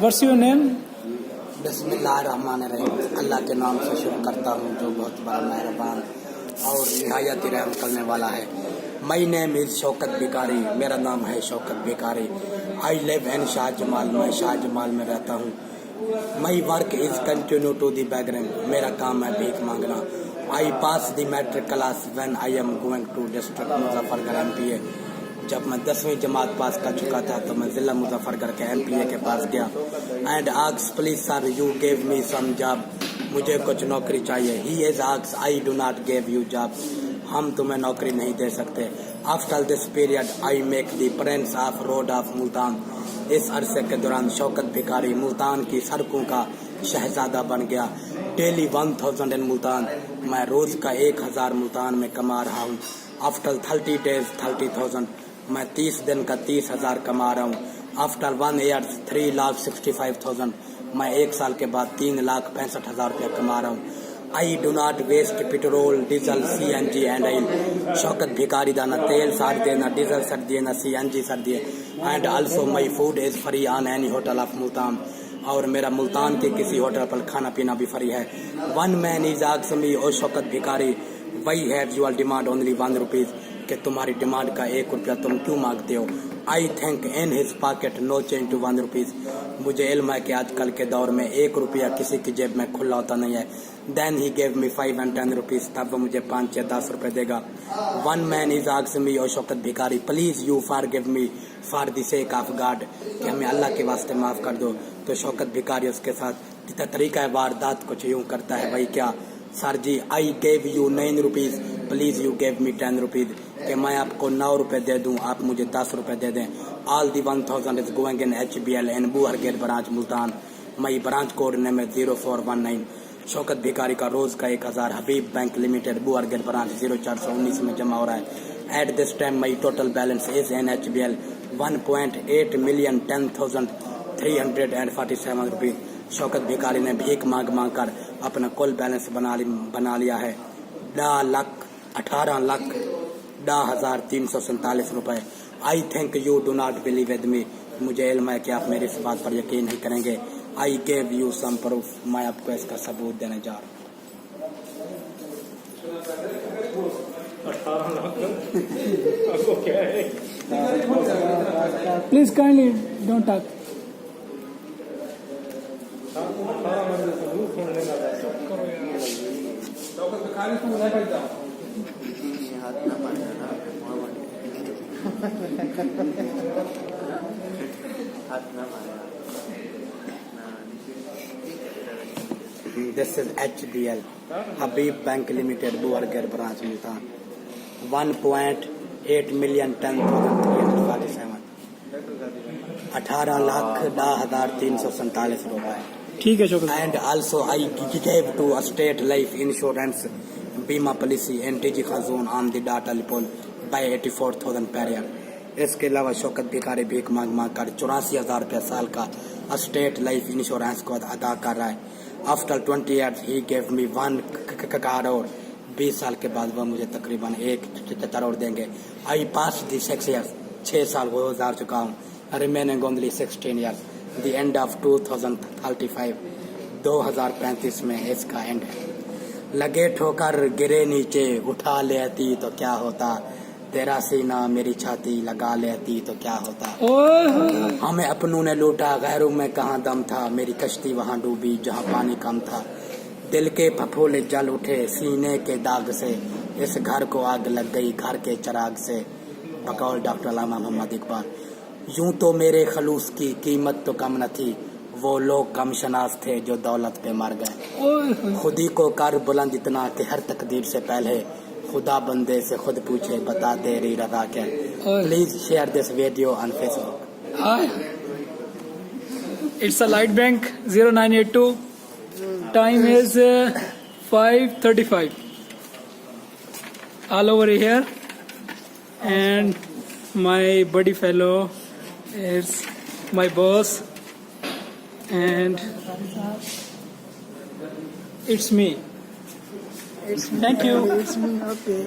What's your name? बिस्मिल्लाहिर्रहमानिर्रहीम। अल्लाह के नाम से शुरू करता हूँ जो बहुत बड़ा मेहरबान और निहायत रहम करने वाला है। माई नेम इज़ शौकत भिकारी। मेरा नाम है Shaukat Bhikari. I live in Shahjamal. मैं शाहजमाल में रहता हूँ। My work is continue to the background. मेरा काम है भीख मांगना। I pass the matric class when I am going to district Muzaffargarh MPA। जब मैं 10वीं जमात पास कर चुका था तो मैं जिला मुजफ्फरगढ़ के MPA के पास गया and asks please sir you give me some job. मुझे कुछ नौकरी चाहिए। He is asks I do not give you job. हम तुम्हें नौकरी नहीं दे सकते। After this period I make the prince of road of Multan. इस अरसे के दौरान शौकत भिकारी मुल्तान की सड़कों का शहजादा बन गया। डेली 1000 इन मुल्तान। मैं रोज का 1000 मुल्तान में कमा रहा हूँ। After 30 days 30,000। मैं 30 दिन का 30,000 कमा रहा हूँ। After 1 year 3,65,000। मैं 1 साल के बाद 3,65,000 रुपया कमा रहा हूँ। I do not waste petrol diesel CNG and oil. Shaukat भिकारी दा ना तेल सार दिए, ना डीजल सर दिए, ना CNG सर दिए। And also my food is free on any hotel of Multan. और मेरा मुल्तान के किसी होटल पर खाना पीना भी फ्री है। One man is asked me oh Shaukat Bhikari why have your demand only 1 rupees. कि तुम्हारी डिमांड का 1 रुपया तुम क्यों मांगते हो। I think in his pocket no change to 1 rupees. मुझे इल्म है कि आजकल के दौर में 1 रुपया किसी की जेब में खुला होता नहीं है। Then he gave me 5 and 10 rupees. तब वो मुझे 5 या 10 रुपए देगा। One man is asked me oh Shaukat Bhikari please you for give me for the sake of God. कि हमें अल्लाह के वास्ते माफ कर दो। तो शौकत भिकारी उसके साथ तरीका वारदात कुछ यूं करता है। भाई क्या sir ji I gave you 9 rupees please you gave me 10 rupees. कि मैं आपको 9 रुपए दे दूं आप मुझे 10 रुपए दे दें। All the 1000 is going in HBL in Bohar Gate branch Multan. My branch code name है 0419। शौकत भिकारी का रोज का 1000 Habib bank limited Bohar Gate branch 0419 में जमा हो रहा है। At this time my total balance is in HBL 1.8 million 10,347 rupees. Shaukat Bhikari ने भीख मांग मांग कर अपना कुल बैलेंस बना लिया है 18,10,347 रुपए। I think you do not believe with me. मुझे इल्म है कि आप मेरी इस बात पर यकीन नहीं करेंगे। I gave you some proof. मैं आपको इसका सबूत देने जा रहा हूँ। Please kindly don't talk. This is HBL Habib Bank Limited Bohar Gate branch Multan 1.8 million 10,347 18,10,347 रुपए। ठीक है Shaukat. And also I give to state life insurance बीमा पॉलिसी NTG खाजून ऑन द डाटा लिपोल बाय 84,000 per year। इसके अलावा शौकत भिकारी भीख मांग मांग कर 84,000 रुपया साल का स्टेट लाइफ इंश्योरेंस को अदा कर रहा है। आफ्टर 20 years ही गेव मी 1 करोड़। 20 साल के बाद वह मुझे तकरीबन 1 करोड़ देंगे। आई पास दी 6 years 6 साल हो गुजार चुका हूँ। Remaining only 16 years। The end of 2035 2035 में इसका एंड है। लगे ठोकर गिरे नीचे उठा लेती तो क्या होता। तेरा सीना मेरी छाती लगा लेती तो क्या होता। हमें अपनों ने लूटा गैरों में कहाँ दम था। मेरी कश्ती वहाँ डूबी जहाँ पानी कम था। दिल के फफोले जल उठे सीने के दाग से। इस घर को आग लग गई घर के चिराग से। बकौल डॉक्टर अल्लामा मोहम्मद इकबाल। यूं तो मेरे खलूस की कीमत तो कम न थी। वो लोग कम शनास थे जो दौलत पे मर गए। खुदी को कर बुलंद इतना कि हर तकदीर से पहले खुदा बंदे से खुद पूछे बता तेरी रजा क्या। Please share this video on Facebook। It's a Light Bank 0982. Time is 5:35. All over here, and my buddy fellow is my boss, and it's me. Thank you. It's me. Okay.